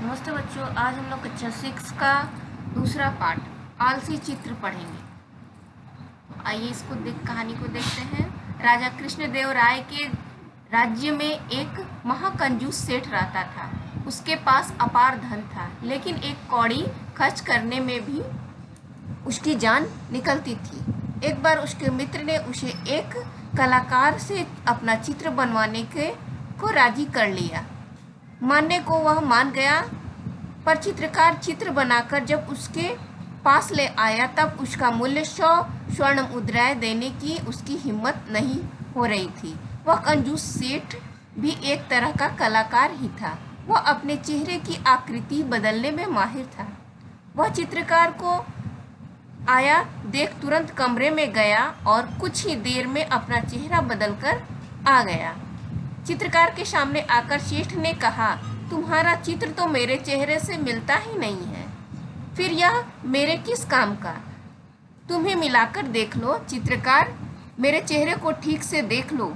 नमस्ते बच्चों, आज हम लोग कक्षा 6 का दूसरा पार्ट आलसी चित्र पढ़ेंगे। तो आइए इसको कहानी को देखते हैं। राजा कृष्णदेव राय के राज्य में एक महाकंजूस सेठ रहता था। उसके पास अपार धन था, लेकिन एक कौड़ी खर्च करने में भी उसकी जान निकलती थी। एक बार उसके मित्र ने उसे एक कलाकार से अपना चित्र बनवाने को राजी कर लिया। मानने को वह मान गया, पर चित्रकार चित्र बनाकर जब उसके पास ले आया तब उसका मूल्य 100 स्वर्ण मुद्राएं देने की उसकी हिम्मत नहीं हो रही थी। वह कंजूस सेठ भी एक तरह का कलाकार ही था। वह अपने चेहरे की आकृति बदलने में माहिर था। वह चित्रकार को आया देख तुरंत कमरे में गया और कुछ ही देर में अपना चेहरा बदलकर आ गया। चित्रकार के सामने आकर सेठ ने कहा, तुम्हारा चित्र तो मेरे चेहरे से मिलता ही नहीं है, फिर यह मेरे किस काम का? तुम्हें मिलाकर देख लो। चित्रकार, मेरे चेहरे को ठीक से देख लो।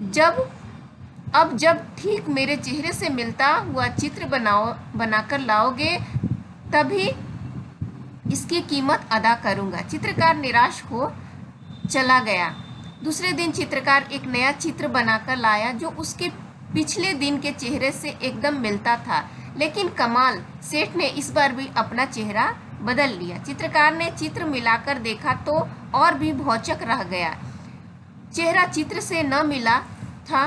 जब ठीक मेरे चेहरे से मिलता हुआ चित्र बनाकर लाओगे तभी इसकी कीमत अदा करूंगा। चित्रकार निराश हो चला गया। दूसरे दिन चित्रकार एक नया चित्र बनाकर लाया जो उसके पिछले दिन के चेहरे से एकदम मिलता था, लेकिन कमाल, सेठ ने इस बार भी अपना चेहरा बदल लिया। चित्रकार ने चित्र मिलाकर देखा तो और भी भौचक रह गया। चेहरा चित्र से न मिला था,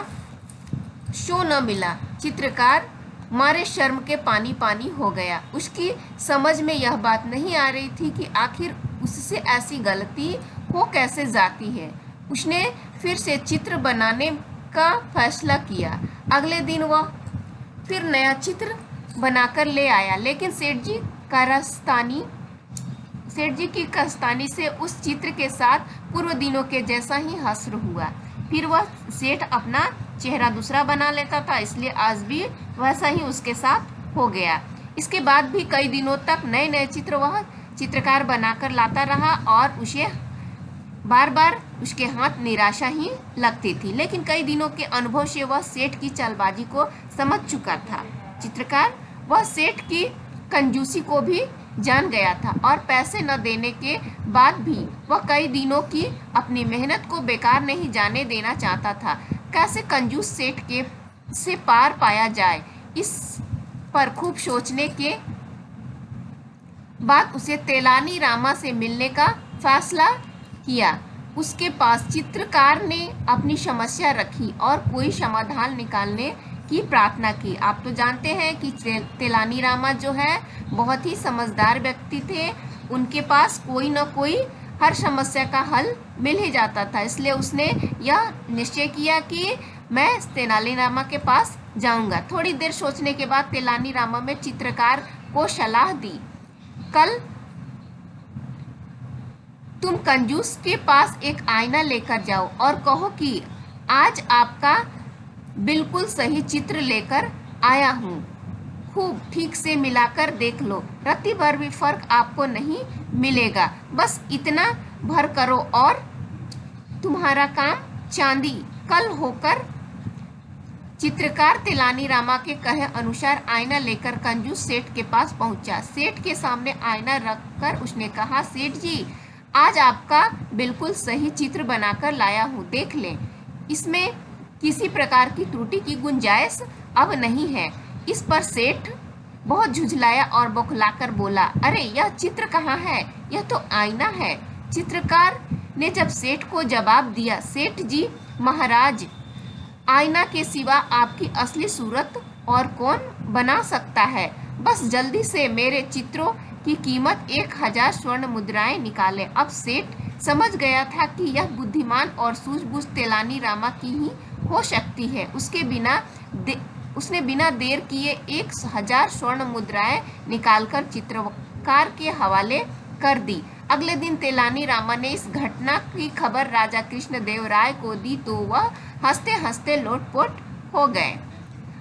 शो न मिला। चित्रकार मारे शर्म के पानी पानी हो गया। उसकी समझ में यह बात नहीं आ रही थी कि आखिर उससे ऐसी गलती हो कैसे जाती है। उसने फिर से चित्र बनाने का फैसला किया। अगले दिन वह फिर नया चित्र बनाकर ले आया, लेकिन सेठ जी की कस्तानी से उस चित्र के साथ पूर्व दिनों के जैसा ही हश्र हुआ। फिर वह सेठ अपना चेहरा दूसरा बना लेता था, इसलिए आज भी वैसा ही उसके साथ हो गया। इसके बाद भी कई दिनों तक नए नए चित्र वह चित्रकार बनाकर लाता रहा और उसे बार बार उसके हाथ निराशा ही लगती थी, लेकिन कई दिनों के अनुभव से वह सेठ की चालबाजी को समझ चुका था। चित्रकार वह सेठ की कंजूसी को भी जान गया था और पैसे न देने के बाद भी वह कई दिनों की अपनी मेहनत को बेकार नहीं जाने देना चाहता था। कैसे कंजूस सेठ के से पार पाया जाए, इस पर खूब सोचने के बाद उसे तेलानी रामा से मिलने का फैसला किया। उसके पास चित्रकार ने अपनी समस्या रखी और कोई समाधान निकालने की प्रार्थना की। आप तो जानते हैं कि तेलानी रामा जो है बहुत ही समझदार व्यक्ति थे। उनके पास कोई न कोई हर समस्या का हल मिल ही जाता था, इसलिए उसने यह निश्चय किया कि मैं तेलानी रामा के पास जाऊंगा। थोड़ी देर सोचने के बाद तेलानी रामा में चित्रकार को सलाह दी, कल तुम कंजूस के पास एक आईना लेकर जाओ और कहो कि आज आपका बिल्कुल सही चित्र लेकर आया हूँ। खूब ठीक से मिलाकर देख लो, रत्ती भर भी फर्क आपको नहीं मिलेगा। बस इतना भर करो और तुम्हारा काम चांदी कल होकर। चित्रकार तेलानी रामा के कहे अनुसार आईना लेकर कंजूस सेठ के पास पहुंचा। सेठ के सामने आईना रखकर उसने कहा, सेठ जी, आज आपका बिल्कुल सही चित्र बनाकर लाया हूँ, देख लें। इसमें किसी प्रकार की त्रुटि की गुंजाइश अब नहीं है। इस पर सेठ बहुत झुझलाया और बौखलाकर बोला, अरे यह चित्र कहाँ है? यह तो आईना है। चित्रकार ने जब सेठ को जवाब दिया, सेठ जी महाराज, आईना के सिवा आपकी असली सूरत और कौन बना सकता है? बस जल्दी से मेरे चित्रों की कीमत 1000 स्वर्ण मुद्राएं निकालें। अब सेठ समझ गया था कि यह बुद्धिमान और सूझबूझ तेलानी रामा की ही हो सकती है। उसने बिना देर किए 1000 स्वर्ण मुद्राएं निकालकर चित्रकार के हवाले कर दी। अगले दिन तेलानी रामा ने इस घटना की खबर राजा कृष्णदेव राय को दी तो वह हंसते हंसते लोटपोट हो गए।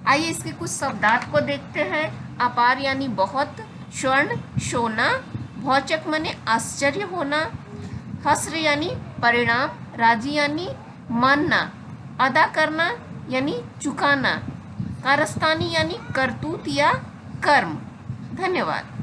आइए इसके कुछ शब्दार्थ को देखते हैं। अपार यानी बहुत, स्वर्ण सोना, भौचक माने आश्चर्य होना, हस्र यानी परिणाम, राजी यानी मानना, अदा करना यानी चुकाना, कारस्तानी यानी करतूत या कर्म। धन्यवाद।